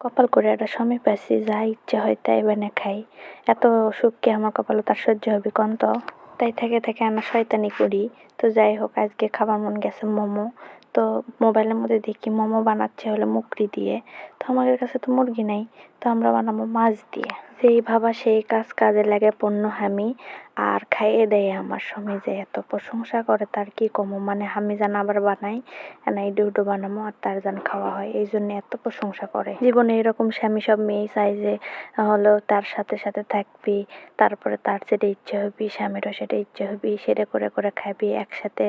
কপাল করে একটা স্বামী পাইছি, যা ইচ্ছে হয় তাই বানিয়ে খাই। এত সুখ কি আমার কপালে তার সহ্য হবে কোন তো? তাই থেকে থেকে আমরা শয়তানি করি। তো যাই হোক, আজকে খাবার মন গেছে মোমো। তো মোবাইলের মধ্যে দেখি মোমো বানাচ্ছে হলো মুগরি দিয়ে। তো আমাদের কাছে তো মুরগি নাই, তো আমরা বানাবো মাছ দিয়ে। যেই ভাবা সেই কাজ, কাজে লাগে পণ্য আমি। আর খাইয়ে দেয় আমার স্বামী, যে এত প্রশংসা করে তার কি কমো, মানে আমি যেন আবার বানাই না, ইডো বানাবো আর তার যেন খাওয়া হয়, এই জন্য এত প্রশংসা করে। জীবনে এরকম স্বামী সব মেয়েই চাই, যে হলো তার সাথে সাথে থাকবি, তারপরে তার যেটা ইচ্ছে হবি স্বামীরও সেটা ইচ্ছে হবি, সেটা করে করে খাবি, একসাথে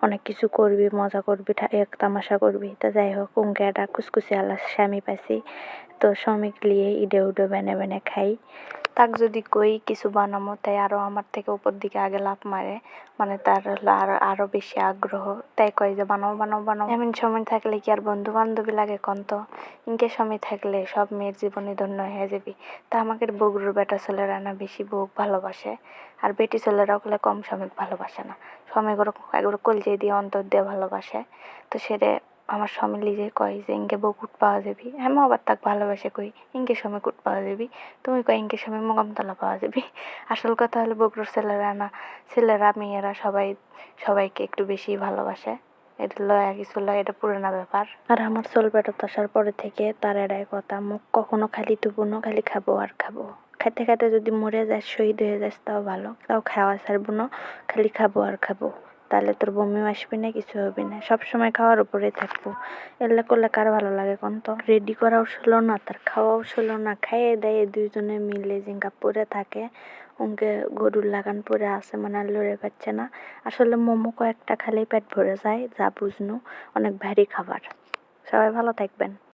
অনেক কিছু করবি, মজা করবি, এক তামাশা করবি। তা যাই হোক, উনকে একটা কুসকুসি আলা স্বামী পাইছি। তো শ্রমিক লিয়ে ইডে উডে বেনে বেনে খাই। তাক যদি কই কিছু বানামো, তাই আরো আমার থেকে উপর দিকে আগে লাফ মারে, মানে তার হলো আরো বেশি আগ্রহ। তাই কয় যে বানাও বানাও বানাও। এমন সময় থাকলে কি আর বন্ধু বান্ধবী লাগে কোন তো? ইনকে সময় থাকলে সব মেয়ের জীবনে ধন্য হয়ে যাবি। তা আমাদের বগুড়ার বেটা ছেলেরা না বেশি বউক ভালোবাসে, আর বেটি ছেলেরাও হলে কম স্বামীক ভালোবাসে না। স্বামীকে একবার কলজে দিয়ে অন্তর দিয়ে ভালোবাসে। তো সেটা আমার স্বামী নিজে কয় যে ইনকে বউ কুট পাওয়া যাবি, আমি আবার তাক ভালোবাসে কই ইনকে স্বামী কুট পাওয়া যাবি, তুমি কয় ইনকে স্বামী মোকামতলা পাওয়া যাবি। আসল কথা হলো বগুড়ার ছেলেরা না, ছেলেরা মেয়েরা সবাই সবাইকে একটু বেশি ভালোবাসে। এটা লয় কিছু লয়, এটা পুরোনো ব্যাপার। আর আমার চোল পেটত আসার পরে থেকে তার এটাই কথা, মুখ কখনো খালি তুবো না, খালি খাবো আর খাবো। খাইতে খাইতে যদি মরে যাস, শহীদ হয়ে যাস, তাও ভালো, তাও খাওয়া ছাড়বো না, খালি খাবো আর খাবো। তাহলে তোর বমিও আসবে না, কিছু হবে না, সবসময় খাওয়ার উপরে থাকবো। এগুলো করলে কার ভালো লাগে কোন তো? রেডি করাও ছিল না, তার খাওয়াও ছিল না, খাইয়ে দেয় দুইজনে মিলে জিঙ্গা পরে থাকে। উনকে গরুর লাগান পরে আছে, মানে আর লড়ে পাচ্ছে না। আসলে মোমো কয়েকটা খালেই পেট ভরে যায়, যা বুঝনু। অনেক ভারী খাবার। সবাই ভালো থাকবেন।